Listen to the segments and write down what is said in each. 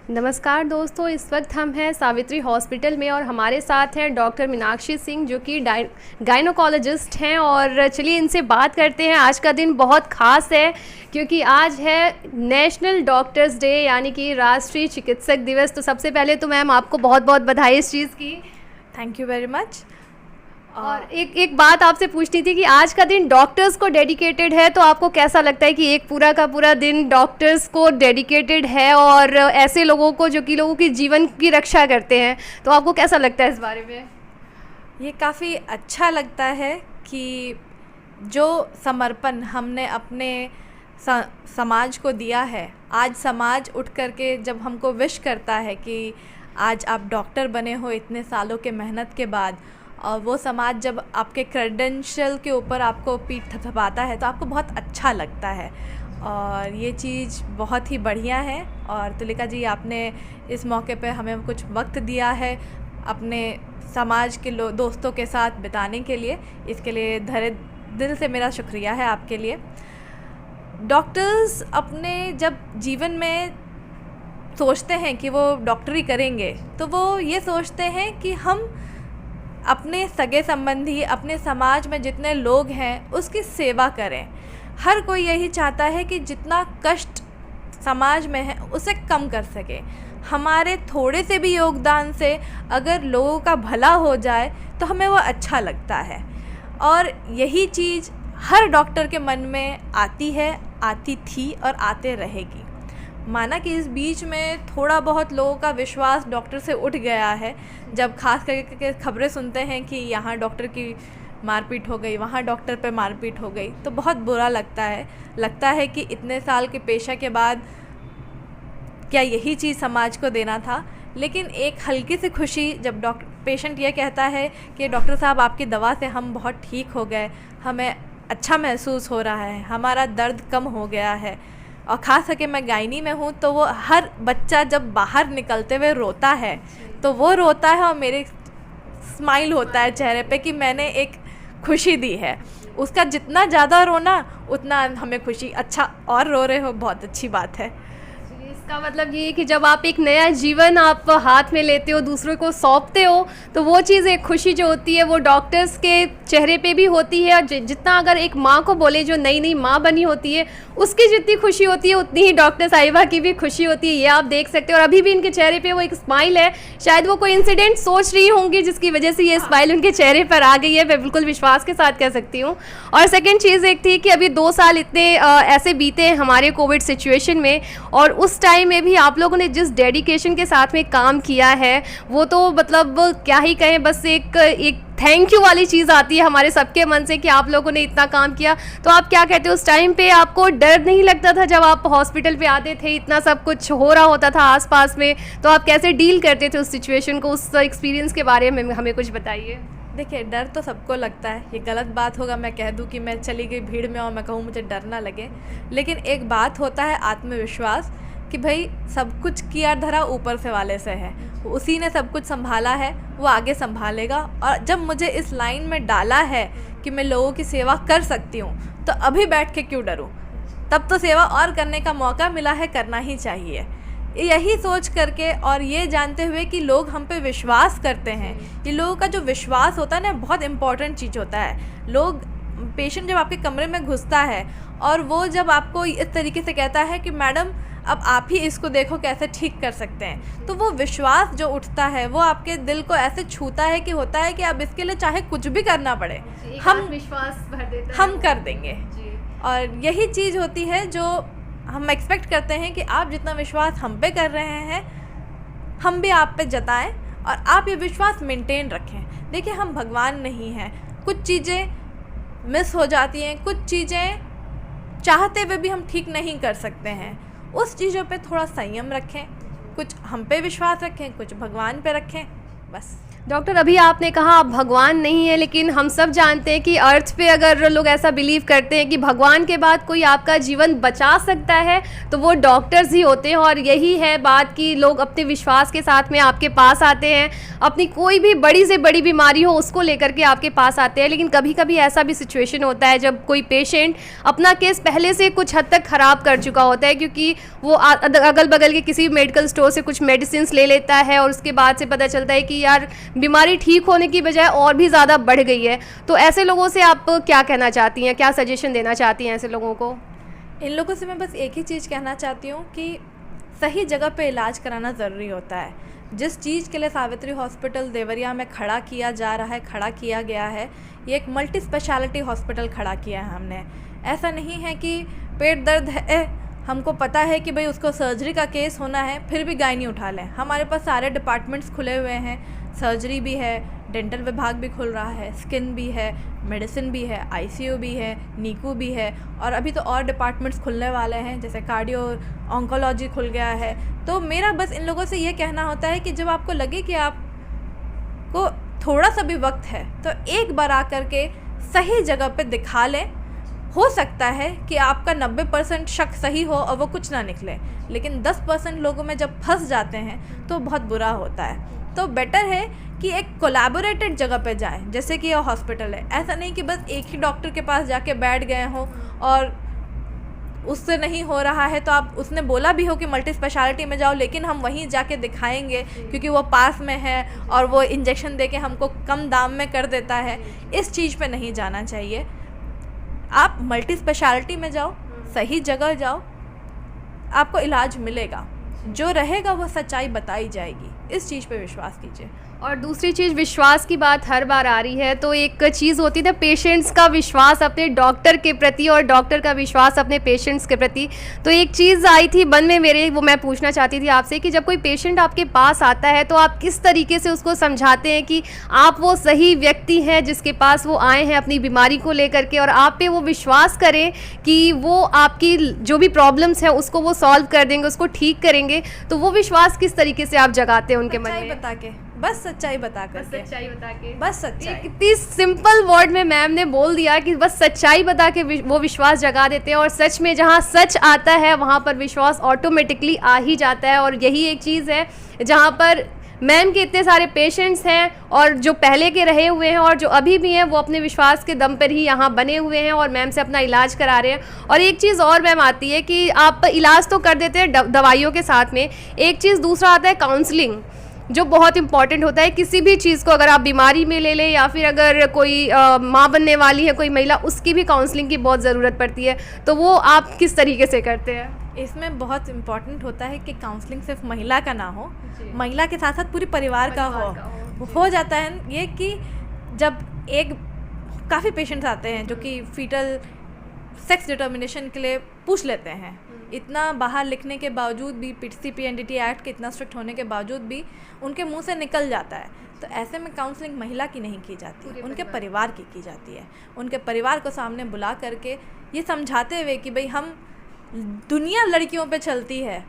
नमस्कार दोस्तों, इस वक्त हम हैं सावित्री हॉस्पिटल में और हमारे साथ हैं डॉक्टर मीनाक्षी सिंह जो कि गायनोकोलॉजिस्ट हैं। और चलिए इनसे बात करते हैं। आज का दिन बहुत ख़ास है क्योंकि आज है नेशनल डॉक्टर्स डे, यानी कि राष्ट्रीय चिकित्सक दिवस। तो सबसे पहले तो मैम आपको बहुत बहुत बधाई इस चीज़ की। Thank you very much. और एक बात आपसे पूछनी थी कि आज का दिन डॉक्टर्स को डेडिकेटेड है, तो आपको कैसा लगता है कि एक पूरा का पूरा दिन डॉक्टर्स को डेडिकेटेड है और ऐसे लोगों को जो कि लोगों की जीवन की रक्षा करते हैं, तो आपको कैसा लगता है इस बारे में? ये काफ़ी अच्छा लगता है कि जो समर्पण हमने अपने समाज को दिया है, आज समाज उठ करके जब हमको विश करता है कि आज आप डॉक्टर बने हो इतने सालों के मेहनत के बाद, और वो समाज जब आपके क्रेडेंशियल के ऊपर आपको पीठ थपथपाता है तो आपको बहुत अच्छा लगता है। और ये चीज़ बहुत ही बढ़िया है। और तुलिका जी, आपने इस मौके पे हमें कुछ वक्त दिया है अपने समाज के दोस्तों के साथ बिताने के लिए, इसके लिए दिल से मेरा शुक्रिया है आपके लिए। डॉक्टर्स अपने जब जीवन में सोचते हैं कि वो डॉक्टरी करेंगे तो वो ये सोचते हैं कि हम अपने सगे संबंधी, अपने समाज में जितने लोग हैं उसकी सेवा करें। हर कोई यही चाहता है कि जितना कष्ट समाज में है उसे कम कर सके। हमारे थोड़े से भी योगदान से अगर लोगों का भला हो जाए तो हमें वो अच्छा लगता है। और यही चीज़ हर डॉक्टर के मन में आती है, आती थी और आते रहेगी। माना कि इस बीच में थोड़ा बहुत लोगों का विश्वास डॉक्टर से उठ गया है, जब खास करके खबरें सुनते हैं कि यहाँ डॉक्टर की मारपीट हो गई, वहाँ डॉक्टर पे मारपीट हो गई, तो बहुत बुरा लगता है कि इतने साल के पेशा के बाद क्या यही चीज़ समाज को देना था। लेकिन एक हल्की सी खुशी जब पेशेंट ये कहता है कि डॉक्टर साहब आपकी दवा से हम बहुत ठीक हो गए, हमें अच्छा महसूस हो रहा है, हमारा दर्द कम हो गया है। और ख़ास करके मैं गायनी में हूँ तो वो हर बच्चा जब बाहर निकलते हुए रोता है तो वो रोता है और मेरे स्माइल होता है चेहरे पे कि मैंने एक खुशी दी है। उसका जितना ज़्यादा रोना उतना हमें खुशी। अच्छा, और रो रहे हो, बहुत अच्छी बात है। इसका मतलब ये है कि जब आप एक नया जीवन आप हाथ में लेते हो, दूसरों को सौंपते हो, तो वो चीज़, एक खुशी जो होती है वो डॉक्टर्स के चेहरे पे भी होती है। और जितना अगर एक माँ को बोले जो नई नई माँ बनी होती है उसकी जितनी खुशी होती है उतनी ही डॉक्टर साहिबा की भी खुशी होती है। ये आप देख सकते हो। और अभी भी इनके चेहरे पे वो एक स्माइल है। शायद वो कोई इंसिडेंट सोच रही होंगी जिसकी वजह से ये स्माइल उनके चेहरे पर आ गई है, मैं बिल्कुल विश्वास के साथ कह सकती हूँ। और सेकेंड चीज़ एक थी कि अभी 2 साल इतने ऐसे बीते हैं हमारे कोविड सिचुएशन में, और उस टाइम में भी आप लोगों ने जिस डेडिकेशन के साथ में काम किया है वो तो मतलब क्या ही कहें। बस एक थैंक यू वाली चीज़ आती है हमारे सबके मन से कि आप लोगों ने इतना काम किया। तो आप क्या कहते हो, उस टाइम पे आपको डर नहीं लगता था जब आप हॉस्पिटल पे आते थे, इतना सब कुछ हो रहा होता था आसपास में, तो आप कैसे डील करते थे उस सिचुएशन को? उस एक्सपीरियंस के बारे में हमें कुछ बताइए। देखिए, डर तो सबको लगता है। ये गलत बात होगा मैं कह दूं कि मैं चली गई भीड़ में और मैं कहूँ मुझे डर ना लगे। लेकिन एक बात होता है आत्मविश्वास, कि भाई सब कुछ किया धरा ऊपर से वाले से है, उसी ने सब कुछ संभाला है, वो आगे संभालेगा। और जब मुझे इस लाइन में डाला है कि मैं लोगों की सेवा कर सकती हूँ तो अभी बैठ के क्यों डरूँ। तब तो सेवा और करने का मौका मिला है, करना ही चाहिए। यही सोच करके और ये जानते हुए कि लोग हम पे विश्वास करते हैं, ये लोगों का जो विश्वास होता है ना, बहुत इम्पॉर्टेंट चीज़ होता है। पेशेंट जब आपके कमरे में घुसता है और वो जब आपको इस तरीके से कहता है कि मैडम अब आप ही इसको देखो कैसे ठीक कर सकते हैं, तो वो विश्वास जो उठता है वो आपके दिल को ऐसे छूता है कि होता है कि अब इसके लिए चाहे कुछ भी करना पड़े, हम विश्वास भर देते हैं, हम कर देंगे। और यही चीज़ होती है जो हम एक्सपेक्ट करते हैं कि आप जितना विश्वास हम पे कर रहे हैं हम भी आप पे जताएं और आप ये विश्वास मेंटेन रखें। देखिए, हम भगवान नहीं हैं, कुछ चीज़ें मिस हो जाती हैं, कुछ चीज़ें चाहते हुए भी हम ठीक नहीं कर सकते हैं। उस चीज़ों पे थोड़ा संयम रखें, कुछ हम पे विश्वास रखें, कुछ भगवान पे रखें, बस। डॉक्टर, अभी आपने कहा आप भगवान नहीं है, लेकिन हम सब जानते हैं कि अर्थ पे अगर लोग ऐसा बिलीव करते हैं कि भगवान के बाद कोई आपका जीवन बचा सकता है तो वो डॉक्टर्स ही होते हैं। और यही है बात कि लोग अपने विश्वास के साथ में आपके पास आते हैं, अपनी कोई भी बड़ी से बड़ी बीमारी हो उसको लेकर के आपके पास आते हैं। लेकिन कभी कभी ऐसा भी सिचुएशन होता है जब कोई पेशेंट अपना केस पहले से कुछ हद तक ख़राब कर चुका होता है, क्योंकि वो अगल बगल के किसी मेडिकल स्टोर से कुछ मेडिसिन ले लेता है और उसके बाद से पता चलता है कि यार बीमारी ठीक होने की बजाय और भी ज़्यादा बढ़ गई है। तो ऐसे लोगों से आप क्या कहना चाहती हैं, क्या सजेशन देना चाहती हैं ऐसे लोगों को? इन लोगों से मैं बस एक ही चीज़ कहना चाहती हूँ कि सही जगह पे इलाज कराना ज़रूरी होता है। जिस चीज़ के लिए सावित्री हॉस्पिटल देवरिया में खड़ा किया जा रहा है, खड़ा किया गया है, ये एक मल्टी स्पेशलिटी हॉस्पिटल खड़ा किया है हमने। ऐसा नहीं है कि पेट दर्द है, हमको पता है कि भाई उसको सर्जरी का केस होना है, फिर भी गायनी उठा लें। हमारे पास सारे डिपार्टमेंट्स खुले हुए हैं, सर्जरी भी है, डेंटल विभाग भी खुल रहा है, स्किन भी है, मेडिसिन भी है, आईसीयू भी है, नीकू भी है, और अभी तो और डिपार्टमेंट्स खुलने वाले हैं, जैसे कार्डियो ऑन्कोलॉजी खुल गया है। तो मेरा बस इन लोगों से ये कहना होता है कि जब आपको लगे कि आपको थोड़ा सा भी वक्त है तो एक बार आकर के सही जगह पे दिखा लें। हो सकता है कि आपका 90% शक सही हो और वो कुछ ना निकले, लेकिन 10% लोगों में जब फंस जाते हैं तो बहुत बुरा होता है। तो बेटर है कि एक कोलैबोरेटेड जगह पे जाएं, जैसे कि यह हॉस्पिटल है। ऐसा नहीं कि बस एक ही डॉक्टर के पास जाके बैठ गए हो और उससे नहीं हो रहा है तो आप, उसने बोला भी हो कि मल्टी स्पेशलिटी में जाओ, लेकिन हम वहीं जाके दिखाएंगे क्योंकि वो पास में है और वो इंजेक्शन दे के हमको कम दाम में कर देता है। इस चीज़ पे नहीं जाना चाहिए। आप मल्टी स्पेशलिटी में जाओ, सही जगह जाओ, आपको इलाज मिलेगा। जो रहेगा वो सच्चाई बताई जाएगी। इस चीज़ पे विश्वास कीजिए। और दूसरी चीज़, विश्वास की बात हर बार आ रही है, तो एक चीज़ होती है पेशेंट्स का विश्वास अपने डॉक्टर के प्रति और डॉक्टर का विश्वास अपने पेशेंट्स के प्रति। तो एक चीज़ आई थी मन में मेरे, वो मैं पूछना चाहती थी आपसे कि जब कोई पेशेंट आपके पास आता है तो आप किस तरीके से उसको समझाते हैं कि आप वो सही व्यक्ति हैं जिसके पास वो आए हैं अपनी बीमारी को लेकर के, और आप पे वो विश्वास करें कि वो आपकी जो भी प्रॉब्लम्स हैं उसको वो सॉल्व कर देंगे, उसको ठीक करेंगे। तो वो विश्वास किस तरीके से आप जगाते हैं उनके मन में? बता के, बस सच्चाई बता कर, सच्चाई बता के, बस सच्चाई। कितनी सिंपल वर्ड में मैम ने बोल दिया कि बस सच्चाई बता के वो विश्वास जगा देते हैं। और सच में जहाँ सच आता है वहाँ पर विश्वास ऑटोमेटिकली आ ही जाता है। और यही एक चीज़ है जहाँ पर मैम के इतने सारे पेशेंट्स हैं और जो पहले के रहे हुए हैं और जो अभी भी हैं, वो अपने विश्वास के दम पर ही यहाँ बने हुए हैं और मैम से अपना इलाज करा रहे हैं। और एक चीज़ और मैम आती है कि आप इलाज तो कर देते हैं दवाइयों के साथ में, एक चीज़ दूसरा आता है काउंसलिंग, जो बहुत इंपॉर्टेंट होता है। किसी भी चीज़ को अगर आप बीमारी में ले लें या फिर अगर कोई माँ बनने वाली है कोई महिला, उसकी भी काउंसलिंग की बहुत ज़रूरत पड़ती है। तो वो आप किस तरीके से करते हैं? इसमें बहुत इम्पॉर्टेंट होता है कि काउंसलिंग सिर्फ महिला का ना हो, महिला के साथ साथ पूरी परिवार का हो जाता है ये कि जब एक काफ़ी पेशेंट्स आते हैं जो कि फीटल सेक्स डिटर्मिनेशन के लिए पूछ लेते हैं, इतना बाहर लिखने के बावजूद भी, PCPNDT एक्ट के इतना स्ट्रिक्ट होने के बावजूद भी उनके मुंह से निकल जाता है। तो ऐसे में काउंसलिंग महिला की नहीं की जाती, उनके परिवार की जाती है। उनके परिवार को सामने बुला करके ये समझाते हुए कि भाई हम, दुनिया लड़कियों पे चलती है,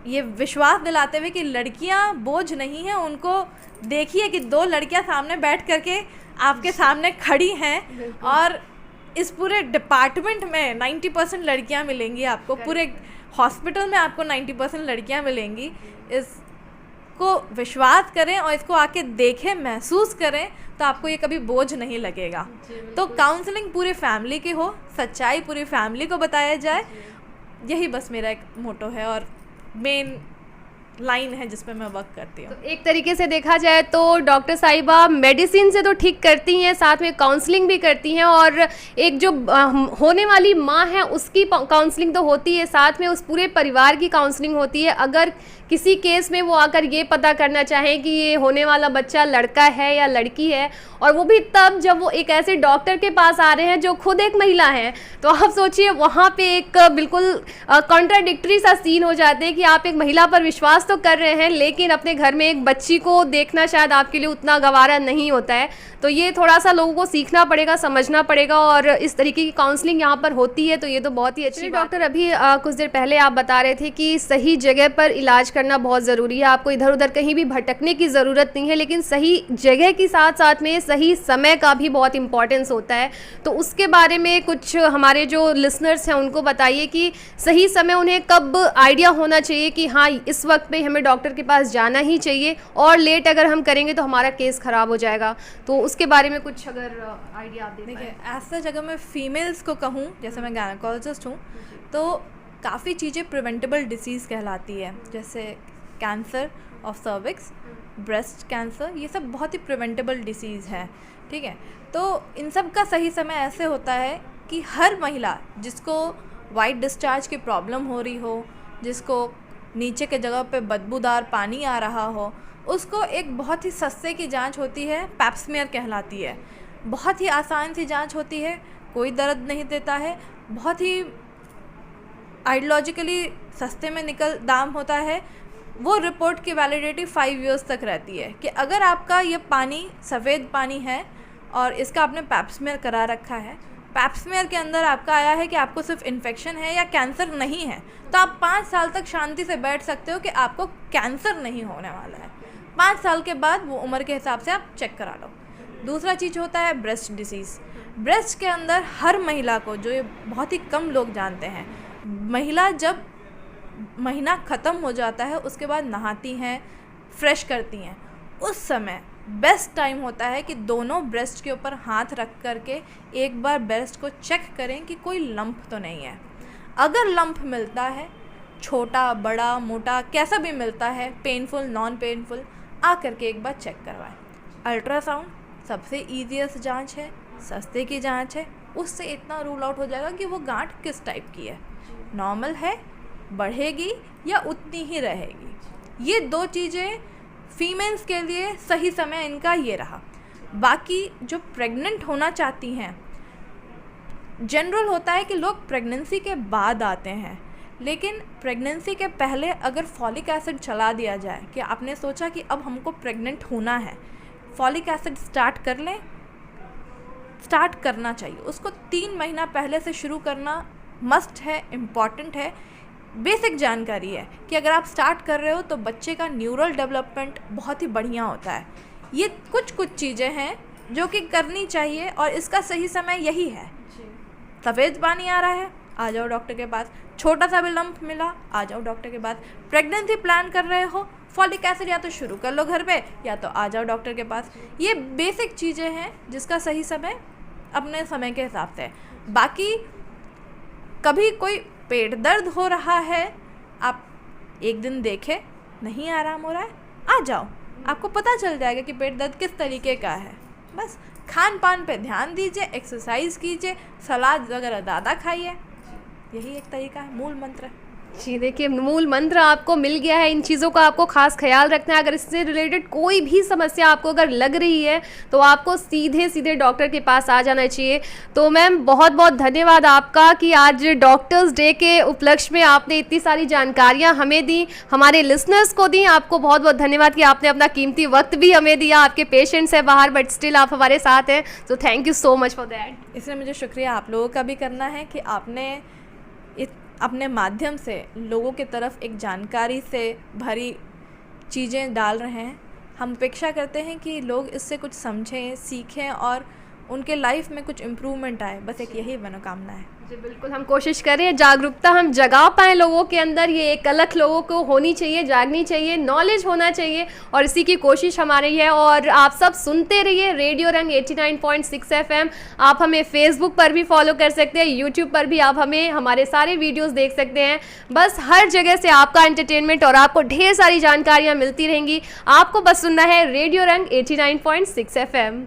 ये विश्वास दिलाते हुए कि लड़कियां बोझ नहीं हैं। उनको देखिए कि 2 लड़कियां सामने बैठ करके आपके सामने खड़ी हैं और इस पूरे डिपार्टमेंट में 90% लड़कियां मिलेंगी आपको, पूरे हॉस्पिटल में आपको 90% लड़कियां मिलेंगी। इसको विश्वास करें और इसको आके देखें, महसूस करें, तो आपको ये कभी बोझ नहीं लगेगा। तो काउंसलिंग पूरी फैमिली की हो, सच्चाई पूरी फैमिली को बताया जाए, यही बस मेरा एक मोटो है और मेन लाइन है जिस पे मैं वर्क करती हूँ। तो एक तरीके से देखा जाए तो डॉक्टर साहिबा मेडिसिन से तो ठीक करती हैं, साथ में काउंसलिंग भी करती हैं, और एक जो होने वाली माँ है उसकी काउंसलिंग तो होती है, साथ में उस पूरे परिवार की काउंसलिंग होती है। अगर किसी केस में वो आकर ये पता करना चाहें कि ये होने वाला बच्चा लड़का है या लड़की है, और वो भी तब जब वो एक ऐसे डॉक्टर के पास आ रहे हैं जो खुद एक महिला हैं, तो आप सोचिए वहाँ पे एक बिल्कुल कॉन्ट्राडिक्टरी सा सीन हो जाते हैं कि आप एक महिला पर विश्वास प्रयास तो कर रहे हैं, लेकिन अपने घर में एक बच्ची को देखना शायद आपके लिए उतना गवारा नहीं होता है। तो ये थोड़ा सा लोगों को सीखना पड़ेगा, समझना पड़ेगा, और इस तरीके की काउंसलिंग यहाँ पर होती है, तो ये तो बहुत ही अच्छी बात है। डॉक्टर, अभी कुछ देर पहले आप बता रहे थे कि सही जगह पर इलाज करना बहुत ज़रूरी है, आपको इधर उधर कहीं भी भटकने की ज़रूरत नहीं है, लेकिन सही जगह के साथ साथ में सही समय का भी बहुत इंपॉर्टेंस होता है। तो उसके बारे में कुछ हमारे जो लिसनर्स हैं उनको बताइए कि सही समय उन्हें कब आइडिया होना चाहिए कि हाँ इस वक्त पे हमें डॉक्टर के पास जाना ही चाहिए, और लेट अगर हम करेंगे तो हमारा केस ख़राब हो जाएगा। तो उसके बारे में कुछ अगर आइडिया आप दे पाएं। देखिए, ऐसा जगह मैं फीमेल्स को कहूँ, जैसे मैं गायनेकोलॉजिस्ट हूँ, तो काफ़ी चीज़ें प्रिवेंटेबल डिसीज़ कहलाती है, जैसे cancer of cervix, breast cancer, ये सब बहुत ही प्रिवेंटेबल डिसीज़ है। ठीक है, तो इन सब का सही समय ऐसे होता है कि हर महिला जिसको वाइट डिस्चार्ज की प्रॉब्लम हो रही हो, जिसको नीचे के जगह पे बदबूदार पानी आ रहा हो, उसको एक बहुत ही सस्ते की जांच होती है, पैप स्मीयर कहलाती है। बहुत ही आसान सी जांच होती है, कोई दर्द नहीं देता है, बहुत ही आइडियोलॉजिकली सस्ते में दाम होता है। वो रिपोर्ट की वैलिडिटी 5 इयर्स तक रहती है कि अगर आपका ये पानी सफ़ेद पानी है और इसका आपने पैप स्मीयर करा रखा है, पैप स्मीयर के अंदर आपका आया है कि आपको सिर्फ इन्फेक्शन है या कैंसर नहीं है, तो आप 5 साल तक शांति से बैठ सकते हो कि आपको कैंसर नहीं होने वाला है। 5 साल के बाद वो उम्र के हिसाब से आप चेक करा लो। दूसरा चीज़ होता है ब्रेस्ट डिसीज़। ब्रेस्ट के अंदर हर महिला को, जो ये बहुत ही कम लोग जानते हैं, महिला जब महीना ख़त्म हो जाता है उसके बाद नहाती हैं, फ्रेश करती हैं, उस समय बेस्ट टाइम होता है कि दोनों ब्रेस्ट के ऊपर हाथ रख करके एक बार ब्रेस्ट को चेक करें कि कोई लंप तो नहीं है। अगर लंप मिलता है, छोटा बड़ा मोटा कैसा भी मिलता है, पेनफुल नॉन पेनफुल, आ करके एक बार चेक करवाएं। अल्ट्रासाउंड सबसे ईजीएस्ट जांच है, सस्ते की जांच है, उससे इतना रूल आउट हो जाएगा कि वो गांठ किस टाइप की है, नॉर्मल है, बढ़ेगी या उतनी ही रहेगी। ये 2 चीज़ें फीमेल्स के लिए सही समय इनका ये रहा। बाकी जो प्रेग्नेंट होना चाहती हैं, जनरल होता है कि लोग प्रेगनेंसी के बाद आते हैं, लेकिन प्रेगनेंसी के पहले अगर फॉलिक एसिड चला दिया जाए कि आपने सोचा कि अब हमको प्रेग्नेंट होना है, फॉलिक एसिड स्टार्ट कर लें, स्टार्ट करना चाहिए। उसको 3 महीना पहले से शुरू करना मस्ट है, इम्पॉर्टेंट है। बेसिक जानकारी है कि अगर आप स्टार्ट कर रहे हो तो बच्चे का न्यूरल डेवलपमेंट बहुत ही बढ़िया होता है। ये कुछ चीज़ें हैं जो कि करनी चाहिए, और इसका सही समय यही है। सफ़ेद पानी आ रहा है, आ जाओ डॉक्टर के पास। छोटा सा भी लंप मिला, आ जाओ डॉक्टर के पास। प्रेगनेंसी प्लान कर रहे हो, फॉलिक एसिड या तो शुरू कर लो घर पे, या तो आ जाओ डॉक्टर के पास। ये बेसिक चीज़ें हैं जिसका सही समय अपने समय के हिसाब से है। बाकी कभी कोई पेट दर्द हो रहा है, आप एक दिन देखें नहीं आराम हो रहा है, आ जाओ, आपको पता चल जाएगा कि पेट दर्द किस तरीके का है। बस खान पान पे ध्यान दीजिए, एक्सरसाइज कीजिए, सलाद वगैरह ज़्यादा खाइए, यही एक तरीका है, मूल मंत्र है। जी देखिए, मूल मंत्र आपको मिल गया है। इन चीज़ों का आपको खास ख्याल रखना है। अगर इससे रिलेटेड कोई भी समस्या आपको अगर लग रही है तो आपको सीधे डॉक्टर के पास आ जाना चाहिए। तो मैम बहुत बहुत धन्यवाद आपका कि आज डॉक्टर्स डे के उपलक्ष्य में आपने इतनी सारी जानकारियां हमें दी, हमारे लिसनर्स को दी। आपको बहुत बहुत धन्यवाद कि आपने अपना कीमती वक्त भी हमें दिया। आपके पेशेंट्स हैं बाहर, बट स्टिल आप हमारे साथ हैं, तो thank you so much for that. इसलिए मुझे शुक्रिया आप लोगों का भी करना है कि आपने अपने माध्यम से लोगों की तरफ एक जानकारी से भरी चीज़ें डाल रहे हैं। हम अपेक्षा करते हैं कि लोग इससे कुछ समझें, सीखें और उनके लाइफ में कुछ इम्प्रूवमेंट आए। बस एक यही मनोकामना है। जी बिल्कुल, हम कोशिश करें जागरूकता हम जगा पाएँ लोगों के अंदर। ये एक अलग लोगों को होनी चाहिए, जागनी चाहिए, नॉलेज होना चाहिए, और इसी की कोशिश हमारी है। और आप सब सुनते रहिए रेडियो रंग 89.6 FM। आप हमें फेसबुक पर भी फॉलो कर सकते हैं, यूट्यूब पर भी आप हमें हमारे सारे वीडियोस देख सकते हैं। बस हर जगह से आपका एंटरटेनमेंट और आपको ढेर सारी जानकारियाँ मिलती रहेंगी। आपको बस सुनना है रेडियो रंग 89.6 FM।